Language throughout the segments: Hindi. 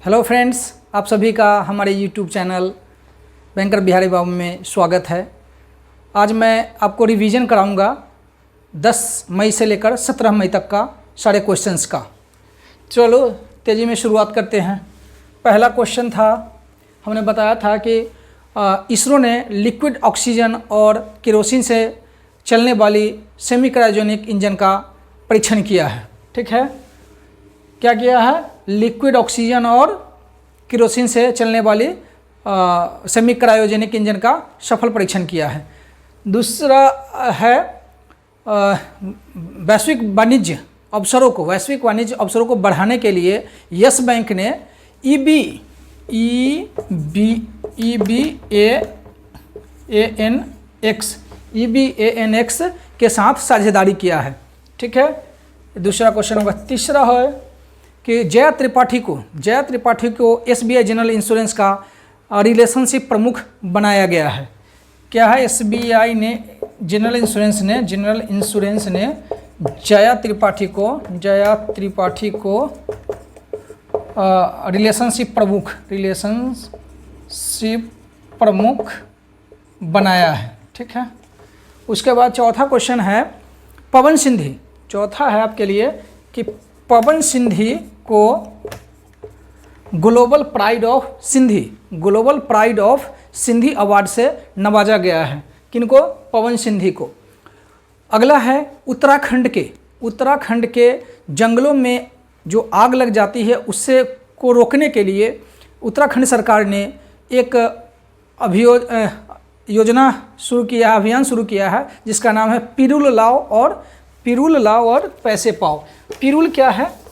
हेलो फ्रेंड्स, आप सभी का हमारे यूट्यूब चैनल बैंकर बिहारी बाबू में स्वागत है। आज मैं आपको रिवीजन कराऊंगा 10 मई से लेकर 17 मई तक का सारे क्वेश्चंस का। चलो तेज़ी में शुरुआत करते हैं। पहला क्वेश्चन था, हमने बताया था कि इसरो ने लिक्विड ऑक्सीजन और केरोसिन से चलने वाली सेमी क्रायोजेनिक इंजन का परीक्षण किया है। ठीक है, क्या किया है? लिक्विड ऑक्सीजन और केरोसिन से चलने वाली सेमी क्रायोजेनिक इंजन का सफल परीक्षण किया है। दूसरा है वैश्विक वाणिज्य अवसरों को बढ़ाने के लिए यस बैंक ने EBANX के साथ साझेदारी किया है। ठीक है, दूसरा क्वेश्चन होगा। तीसरा है कि जया त्रिपाठी को SBI जनरल इंश्योरेंस का रिलेशनशिप प्रमुख बनाया गया है। क्या है? SBI ने जनरल इंश्योरेंस ने जया त्रिपाठी को रिलेशनशिप प्रमुख बनाया है। ठीक है, उसके बाद चौथा क्वेश्चन है पवन सिंधी। चौथा है आपके लिए कि पवन सिंधी को global pride of Sindhi award से नवाजा गया है। किनको? पवन सिंधी को। अगला है उत्तराखंड के जंगलों में जो आग लग जाती है उससे को रोकने के लिए उत्तराखंड सरकार ने एक अभियान शुरू किया है जिसका नाम है पिरूल लाओ और पैसे पाओ। पिरूल क्या है?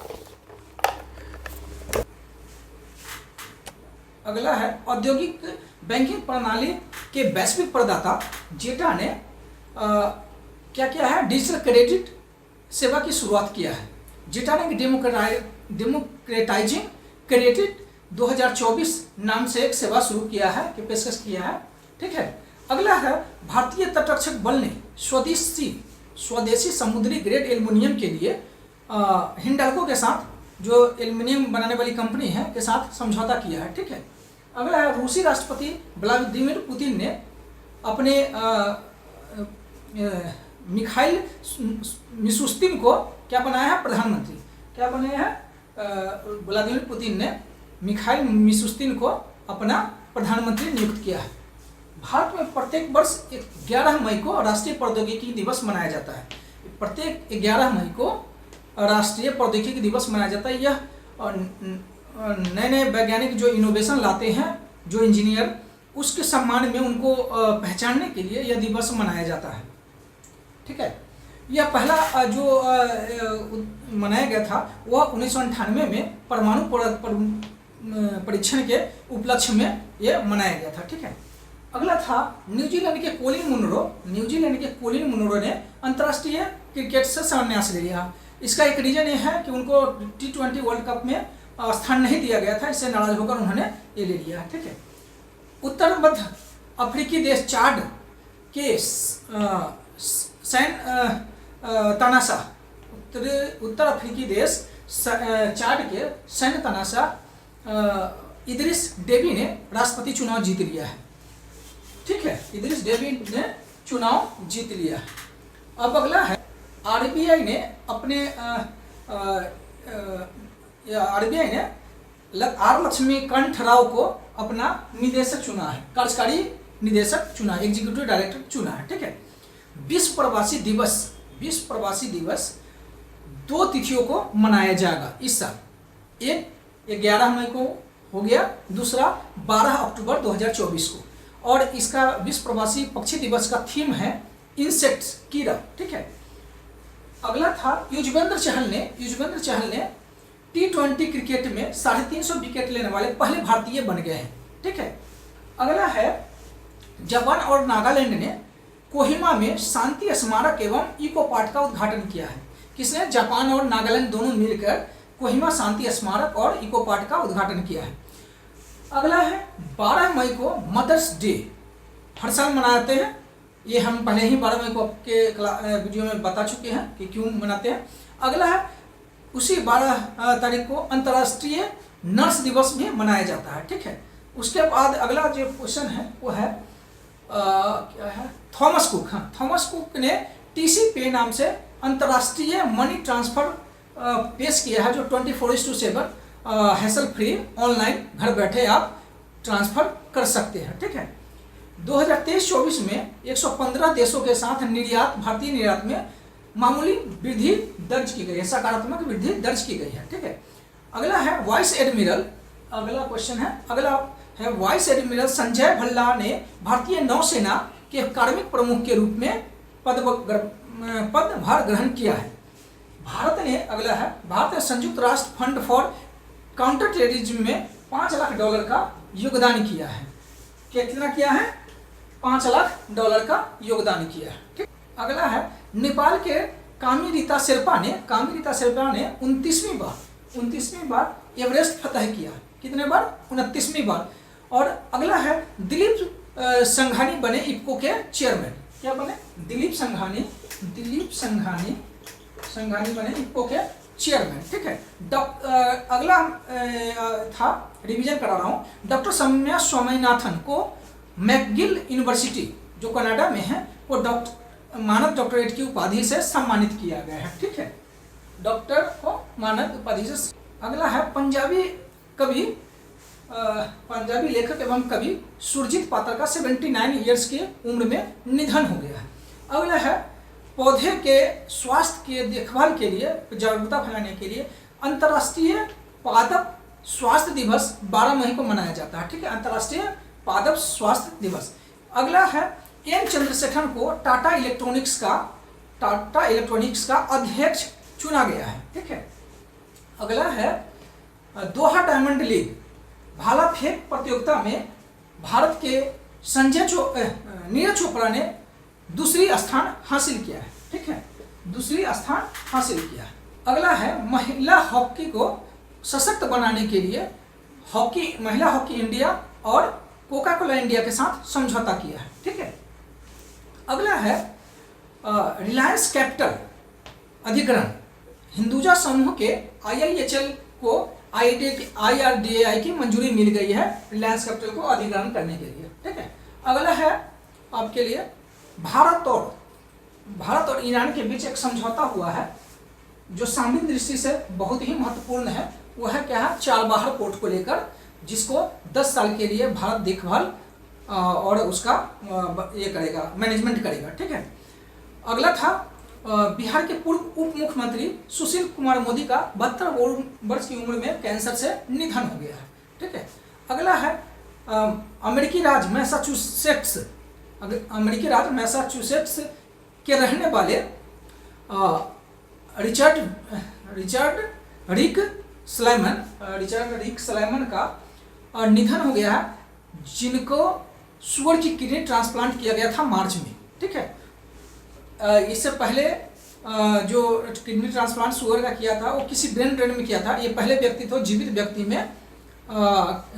अगला है औद्योगिक बैंकिंग प्रणाली के वैश्विक प्रदाता जेटा ने क्या किया है? डिजिटल क्रेडिट सेवा की शुरुआत किया है। जेटा ने डेमोक्रेटाइजिंग क्रेडिट 2024 नाम से एक सेवा शुरू किया है कि पेशकश किया है। ठीक है, अगला है भारतीय तटरक्षक बल ने स्वदेशी समुद्री ग्रेड एल्युमिनियम के लिए हिंडाल्को के साथ जो एल्युमिनियम बनाने वाली कंपनी है के साथ समझौता किया है। ठीक है, अगला है रूसी राष्ट्रपति व्लादिमीर पुतिन ने अपने मिखाइल मिशुस्तिन को क्या बनाया है? प्रधानमंत्री। क्या बनाया है? व्लादिमीर पुतिन ने मिखाइल मिशुस्तिन को अपना प्रधानमंत्री नियुक्त किया है। भारत में प्रत्येक वर्ष 11 मई को राष्ट्रीय प्रौद्योगिकी दिवस मनाया जाता है। प्रत्येक 11 मई को राष्ट्रीय प्रौद्योगिकी दिवस मनाया जाता है। यह नए वैज्ञानिक जो इनोवेशन लाते हैं, जो इंजीनियर, उसके सम्मान में उनको पहचानने के लिए यह दिवस मनाया जाता है। ठीक है, यह पहला जो मनाया गया था वह 1998 में परमाणु परीक्षण के उपलक्ष्य में यह मनाया गया था। ठीक है, अगला था न्यूजीलैंड के कोलिन मुनरो ने अंतर्राष्ट्रीय क्रिकेट से संन्यास ले लिया। इसका एक रीजन ये है कि उनको T20 वर्ल्ड कप में स्थान नहीं दिया गया था, इससे नाराज होकर उन्होंने ये ले लिया। ठीक है, उत्तर मध्य अफ्रीकी देश चाड के उत्तर अफ्रीकी देश चाड के सैन तनासा इदरिस डेबी ने राष्ट्रपति चुनाव जीत लिया है। ठीक है, इदरिस डेबी ने चुनाव जीत लिया है। अब अगला है RBI ने आर लक्ष्मीकांत राव को अपना निदेशक चुना है, कार्यकारी निदेशक चुना, एग्जीक्यूटिव डायरेक्टर चुना है। ठीक है, विश्व प्रवासी दिवस 2 तिथियों को मनाया जाएगा इस साल। एक 11 मई को हो गया, दूसरा 12 अक्टूबर 2024 को। और इसका विश्व प्रवासी पक्षी दिवस का थीम है इंसेक्ट्स, कीड़ा। ठीक है, अगला था युजवेंद्र चहल ने T20 क्रिकेट में 350 विकेट लेने वाले पहले भारतीय बन गए हैं। ठीक है, अगला है जापान और नागालैंड ने कोहिमा में शांति स्मारक एवं इको पार्क का उद्घाटन किया है। किसने? जापान और नागालैंड दोनों मिलकर कोहिमा शांति स्मारक और इको पार्क का उद्घाटन किया है। अगला है 12 मई को मदर्स डे हर साल मनाते हैं। ये हम पहले ही 12 मई को आपके वीडियो में बता चुके हैं कि क्यों मनाते हैं। अगला है उसी 12 तारीख को अंतर्राष्ट्रीय नर्स दिवस भी मनाया जाता है। ठीक है, उसके बाद अगला जो क्वेश्चन है वो है क्या है, थॉमस कुक। हाँ, थॉमस कुक ने टीसी पे नाम से अंतर्राष्ट्रीय मनी ट्रांसफर पेश किया है, जो 24/7 हैसल फ्री ऑनलाइन घर बैठे आप ट्रांसफर कर सकते हैं। ठीक है, 2023-24 में 115 देशों के साथ भारतीय निर्यात में मामूली वृद्धि दर्ज की गई है, सकारात्मक वृद्धि दर्ज की गई है। ठीक है, अगला है वाइस एडमिरल। अगला क्वेश्चन है, अगला है वाइस एडमिरल संजय भल्ला ने भारतीय नौसेना के कार्मिक प्रमुख के रूप में पदभार ग्रहण किया है। भारत ने, अगला है, भारत ने संयुक्त राष्ट्र फंड फॉर काउंटर टेररिज्म में $5 लाख का योगदान किया है। कितना किया है? $5 लाख का योगदान किया है। ठीक, अगला है, नेपाल के कामी रीता शेर्पा ने 29वीं बार एवरेस्ट फतह किया। कितने बार? 29वीं बार। और अगला है, दिलीप संघानी बने इफ्को के चेयरमैन। क्या बने? दिलीप संघानी बने इफ्को के चेयरमैन। ठीक है, अगला था, रिवीजन करा रहा हूँ, डॉक्टर सौम्या स्वामीनाथन को मैकगिल यूनिवर्सिटी जो कनाडा में है वो मानद डॉक्टरेट की उपाधि से सम्मानित किया गया है। ठीक है, डॉक्टर को मानद उपाधि से। अगला है, पंजाबी लेखक एवं कवि सुरजीत पात्र का 79 ईयर्स की उम्र में निधन हो गया है। अगला है, पौधे के स्वास्थ्य के देखभाल के लिए जागरूकता फैलाने के लिए अंतर्राष्ट्रीय पादप स्वास्थ्य दिवस 12 मई को मनाया जाता है। ठीक है, अंतर्राष्ट्रीय पादप स्वास्थ्य दिवस। अगला है, एन चंद्रशेखरन को टाटा इलेक्ट्रॉनिक्स का अध्यक्ष चुना गया है। ठीक है, अगला है, दोहा डायमंड लीग भाला फेंक प्रतियोगिता में भारत के नीरज चोपड़ा ने दूसरी स्थान हासिल किया है। ठीक है, दूसरी स्थान हासिल किया है। अगला है, महिला हॉकी को सशक्त बनाने के लिए महिला हॉकी इंडिया और कोका कोला इंडिया के साथ समझौता किया है। ठीक है, अगला है, रिलायंस कैपिटल अधिग्रहण हिंदुजा समूह के IIHL को IRDAI की मंजूरी मिल गई है रिलायंस कैपिटल को अधिग्रहण करने के लिए। ठीक है, अगला है आपके लिए, भारत और ईरान के बीच एक समझौता हुआ है जो सामरिक दृष्टि से बहुत ही महत्वपूर्ण है। वो है क्या है? चाबहार पोर्ट को लेकर, जिसको 10 साल के लिए भारत देखभाल और उसका ये करेगा, मैनेजमेंट करेगा। ठीक है, अगला था, बिहार के पूर्व उप मुख्यमंत्री सुशील कुमार मोदी का 72 वर्ष की उम्र में कैंसर से निधन हो गया है। ठीक है, अगला है, अमेरिकी राज्य मैसाचुसेट्स के रहने वाले रिचर्ड रिक स्लाइमन का निधन हो गया है, जिनको सुअर की किडनी ट्रांसप्लांट किया गया था मार्च में। ठीक है, इससे पहले जो किडनी ट्रांसप्लांट सुअर का किया था वो किसी ब्रेन ड्रेन में किया था। ये पहले व्यक्ति थे, जीवित व्यक्ति में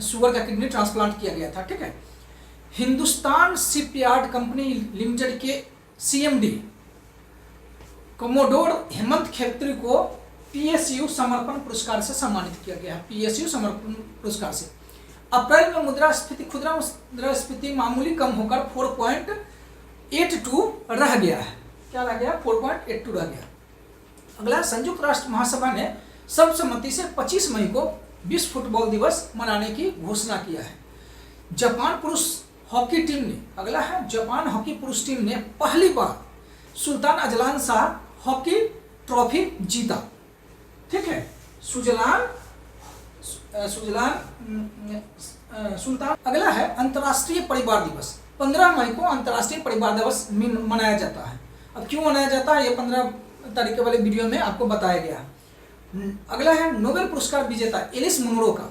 सुअर का किडनी ट्रांसप्लांट किया गया था। ठीक है, हिंदुस्तान शिपयार्ड कंपनी लिमिटेड के CMD कमोडोर हेमंत खेत्री को PSU समर्पण पुरस्कार से सम्मानित किया गया है। PSU समर्पण पुरस्कार से। अप्रैल में खुदरा मुद्रास्फीति मामूली कम होकर 4.82 रह गया है। क्या रह गया? 4.82 रह गया। अगला, संयुक्त राष्ट्र महासभा ने सर्वसम्मति से 25 मई को विश्व फुटबॉल दिवस मनाने की घोषणा किया है। जापान पुरुष हॉकी टीम ने, अगला है, जापान हॉकी पुरुष टीम ने पहली बार Sultan Azlan Shah hockey trophy जीता। ठीक है, सुल्तान। अगला है, अंतर्राष्ट्रीय परिवार दिवस 15 मई को अंतर्राष्ट्रीय परिवार दिवस मनाया जाता है। अब क्यों मनाया जाता है ये 15 तारीख वाले वीडियो में आपको बताया गया। अगला है, नोबेल पुरस्कार विजेता एलिस मुनरो का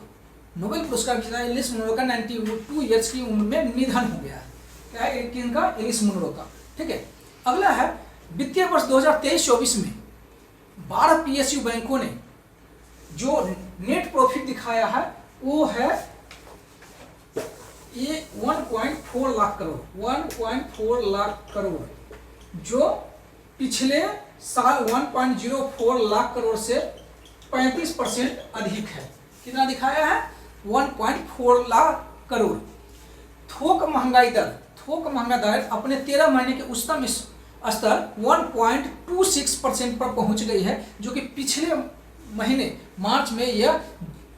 92 ईयर्स की उम्र में निधन हो गया है। क्या है? किनका? एलिस मुनरो का। ठीक है, अगला है, वित्तीय वर्ष 2023-24 में 12 PSU बैंकों ने जो नेट प्रॉफिट दिखाया है वो है ये 1.4 लाख करोड़, जो पिछले साल 1.04 लाख करोड़ से 35% अधिक है। कितना दिखाया है? 1.4 लाख करोड़। थोक महंगाई दर अपने 13 महीने के उच्चतम स्तर 1.26% पर पहुंच गई है, जो कि पिछले महीने मार्च में यह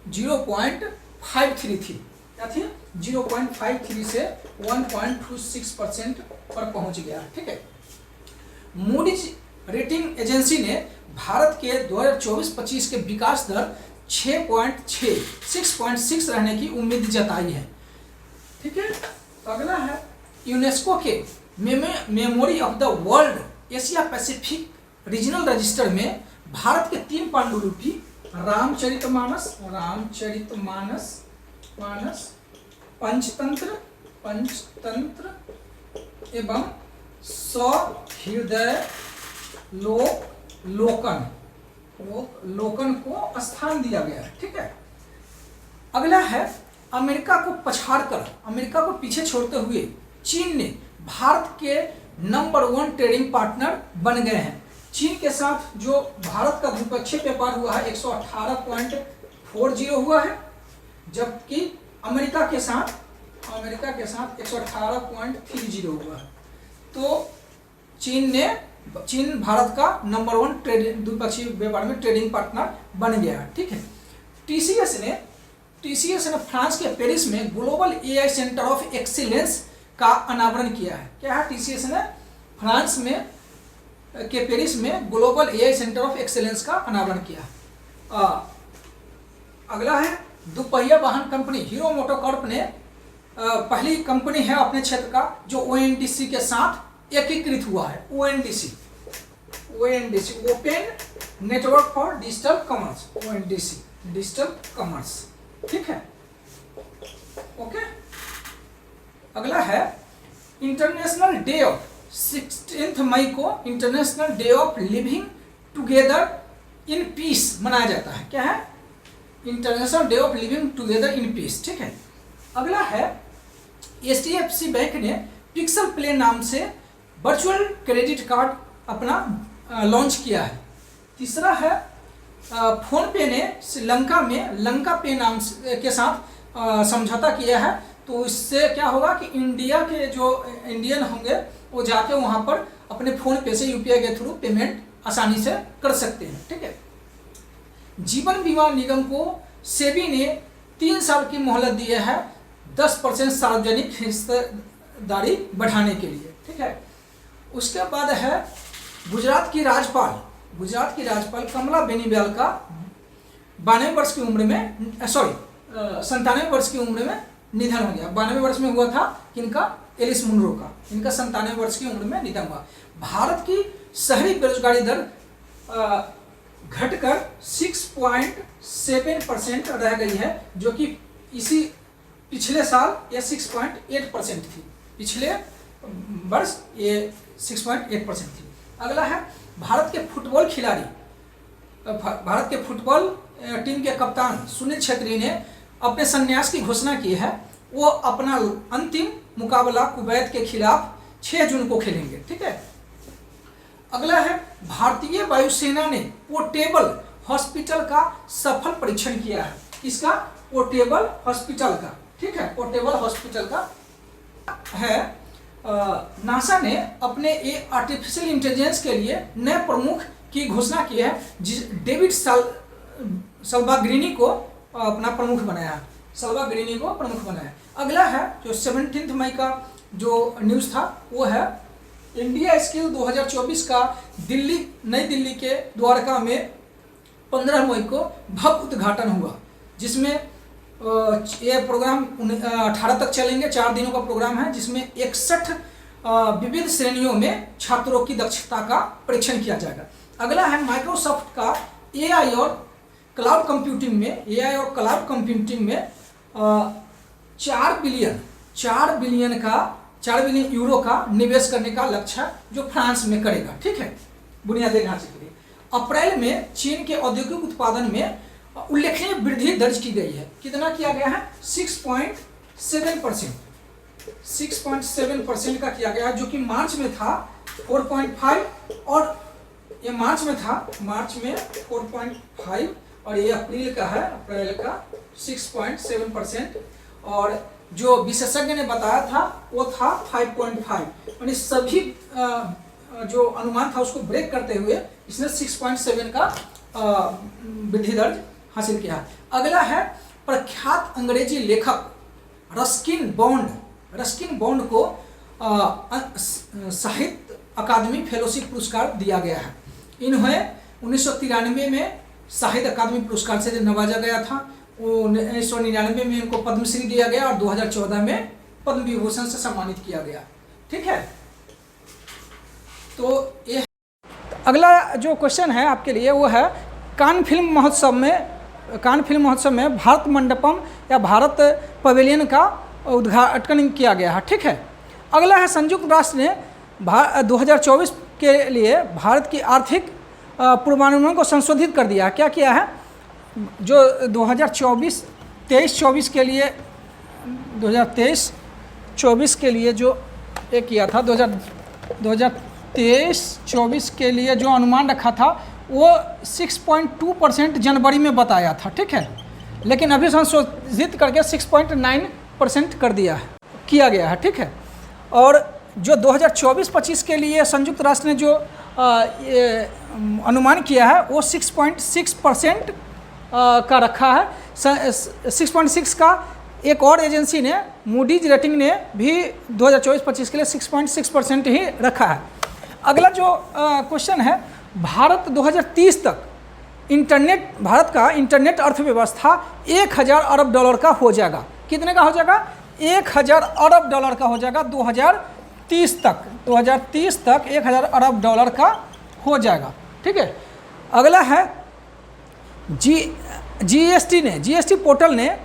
0.53 थी। क्या थी? 0.53 से 1.26% पर पहुंच गया। ठीक है। मूडीज रेटिंग एजेंसी ने भारत के 2024-25 के विकास दर 6.6 रहने की उम्मीद जताई है। ठीक है। अगला है यूनेस्को के memory of the world Asia Pacific regional register में भारत के 3 पांडुलिपि रामचरितमानस, पंचतंत्र एवं सहृदय लोकन को स्थान दिया गया है। ठीक है। अगला है अमेरिका को पीछे छोड़ते हुए चीन ने भारत के नंबर 1 ट्रेडिंग पार्टनर बन गए हैं। चीन के साथ जो भारत का द्विपक्षीय व्यापार हुआ है 118.40 हुआ है, जबकि अमेरिका के साथ 118.30 हुआ है। तो चीन भारत का नंबर 1 द्विपक्षीय व्यापार में ट्रेडिंग पार्टनर बन गया है। ठीक है। टीसीएस ने फ्रांस के पेरिस में global AI centre of excellence का अनावरण किया है। क्या है? टीसीएस ने फ्रांस में के पेरिस में global AI centre of excellence का अनावरण किया। अगला है दुपहिया वाहन कंपनी हीरो मोटोकॉर्प ने पहली कंपनी है अपने क्षेत्र का जो ओएनडीसी के साथ एकीकृत हुआ है। ONDC open network for digital commerce, ONDC digital commerce. ठीक है। ओके। अगला है इंटरनेशनल डे ऑफ 16 मई को international day of living together in peace मनाया जाता है। क्या है? International day of living together in peace. ठीक है। अगला है एचडीएफसी बैंक ने पिक्सल प्ले नाम से वर्चुअल क्रेडिट कार्ड अपना लॉन्च किया है। तीसरा है फोन पे ने श्रीलंका में लंका पे नाम के साथ समझौता किया है। तो इससे क्या होगा कि इंडिया के जो इंडियन होंगे वो जाके वहाँ पर अपने फ़ोन पे से यूपीआई के थ्रू पेमेंट आसानी से कर सकते हैं। ठीक है। जीवन बीमा निगम को सेबी ने 3 साल की मोहलत दी है 10% सार्वजनिक हिस्सेदारी बढ़ाने के लिए। ठीक है। उसके बाद है गुजरात की राज्यपाल कमला बेनीवाल का 92 वर्ष की उम्र में 97 वर्ष की उम्र में निधन हो गया। 92 वर्ष में हुआ था किनका? एलिस मुनरो का। इनका 97 वर्ष की उम्र में निधन हुआ। भारत की शहरी बेरोजगारी दर घटकर 6.7% रह गई है, जो कि पिछले साल ये 6.8% थी। पिछले वर्ष ये 6.8% थी। अगला है भारत के फुटबॉल टीम के कप्तान सुनील छेत्री ने अपने संन्यास की घोषणा की है। वो अपना अंतिम मुकाबला कुवैत के खिलाफ 6 जून को खेलेंगे। ठीक है। अगला है भारतीय वायुसेना ने पोर्टेबल हॉस्पिटल का सफल परीक्षण किया है। किसका? पोर्टेबल हॉस्पिटल का। ठीक है। पोर्टेबल हॉस्पिटल का है। नासा ने अपने आर्टिफिशियल इंटेलिजेंस के लिए नए प्रमुख की घोषणा की है। डेविड सल्वाग्रिनी को अपना प्रमुख बनाया। अगला है जो 17 मई का जो न्यूज़ था वो है इंडिया स्किल 2024 का नई दिल्ली के द्वारका में 15 मई को भव्य उद्घाटन हुआ, जिसमें ये प्रोग्राम 18 तक चलेंगे। 4 दिनों का प्रोग्राम है, जिसमें 61 विविध श्रेणियों में छात्रों की दक्षता का परीक्षण किया जाएगा। अगला है माइक्रोसॉफ्ट का एआई और क्लाउड कंप्यूटिंग में 4 बिलियन यूरो का निवेश करने का लक्ष्य जो फ्रांस में करेगा। ठीक है। बुनियादी ढांचे के लिए अप्रैल में चीन के औद्योगिक उत्पादन में उल्लेखनीय वृद्धि दर्ज की गई है। कितना किया गया है? 6.7% का किया गया है, जो कि मार्च में था 4.5 और ये मार्च में 4.5 और ये अप्रैल का 6.7%, और जो विशेषज्ञ ने बताया था वो था 5.5, यानी सभी जो अनुमान था उसको ब्रेक करते हुए इसने 6.7 का वृद्धि दर हासिल किया। अगला है प्रख्यात अंग्रेजी लेखक रस्किन बॉन्ड को साहित्य अकादमी फेलोशिप पुरस्कार दिया गया है। इन्हें 1993 में साहित्य अकादमी पुरस्कार से नवाजा गया था, 1999 में इनको पद्मश्री दिया गया और 2014 में पद्म विभूषण से सम्मानित किया गया। ठीक है, तो ये अगला जो क्वेश्चन है आपके लिए वो है कान फिल्म महोत्सव में भारत मंडपम या भारत पवेलियन का उद्घाटन किया गया है। ठीक है, अगला है संयुक्त राष्ट्र ने 2024 के लिए भारत की आर्थिक पूर्वानुमान को संशोधित कर दिया। क्या किया है, जो 2023-24 के लिए 2023-24 के लिए जो ये किया था, 2023-24 के लिए जो अनुमान रखा था वो 6.2% जनवरी में बताया था। ठीक है, लेकिन अभी संशोधित करके 6.9% कर किया गया है। ठीक है, और जो 2024-25 के लिए संयुक्त राष्ट्र ने जो अनुमान किया है वो 6.6% का रखा है। 6.6 का एक और एजेंसी ने मूडीज रेटिंग ने भी 2024-25 के लिए 6.6% ही रखा है। अगला जो क्वेश्चन है, भारत 2030 तक भारत का इंटरनेट अर्थव्यवस्था 1000 अरब डॉलर का हो जाएगा। कितने का हो जाएगा? 1000 अरब डॉलर का हो जाएगा 2030 तक। 2030 तक 1000 अरब डॉलर का हो जाएगा। ठीक है, अगला है जीएसटी पोर्टल ने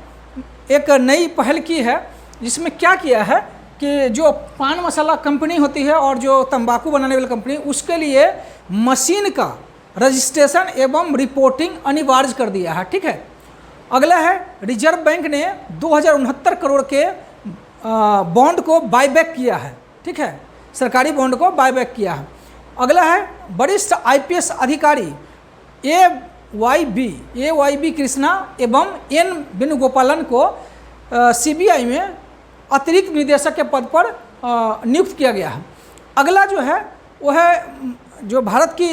एक नई पहल की है, जिसमें क्या किया है कि जो पान मसाला कंपनी होती है और जो तंबाकू बनाने वाली कंपनी, उसके लिए मशीन का रजिस्ट्रेशन एवं रिपोर्टिंग अनिवार्य कर दिया है। ठीक है, अगला है रिजर्व बैंक ने 2069 करोड़ के बॉन्ड को बायबैक किया है। ठीक है, सरकारी बॉन्ड को बायबैक किया है। अगला है वरिष्ठ आईपीएस अधिकारी ए वाई बी कृष्णा एवं एन वेणुगोपालन को सीबीआई में अतिरिक्त निदेशक के पद पर नियुक्त किया गया है। अगला जो है वो है जो भारत की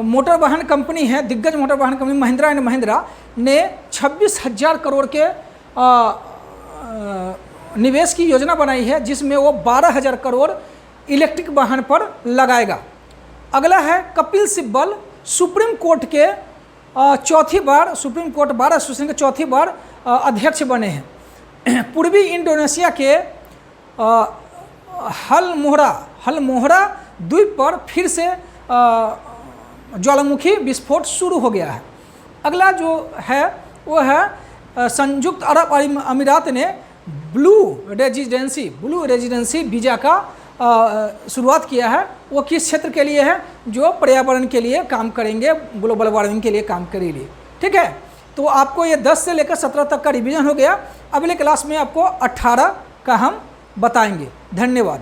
मोटर वाहन कंपनी है, दिग्गज मोटर वाहन कंपनी महिंद्रा एंड महिंद्रा ने 26,000 करोड़ के निवेश की योजना बनाई है, जिसमें वो 12,000 करोड़ इलेक्ट्रिक वाहन पर लगाएगा। अगला है कपिल सिब्बल सुप्रीम कोर्ट के सुप्रीम कोर्ट बार एसोसिएशन के चौथी बार अध्यक्ष बने हैं। पूर्वी इंडोनेशिया के हलमोहरा द्वीप पर फिर से ज्वालामुखी विस्फोट शुरू हो गया है। अगला जो है वो है संयुक्त अरब अमीरात ने ब्लू रेजिडेंसी वीज़ा का शुरुआत किया है। वो किस क्षेत्र के लिए है? जो पर्यावरण के लिए काम करेंगे, ग्लोबल वार्मिंग के लिए काम करेंगे। ठीक है, तो आपको ये 10 से लेकर 17 तक का रिवीजन हो गया। अगले क्लास में आपको 18 का हम बताएंगे। धन्यवाद।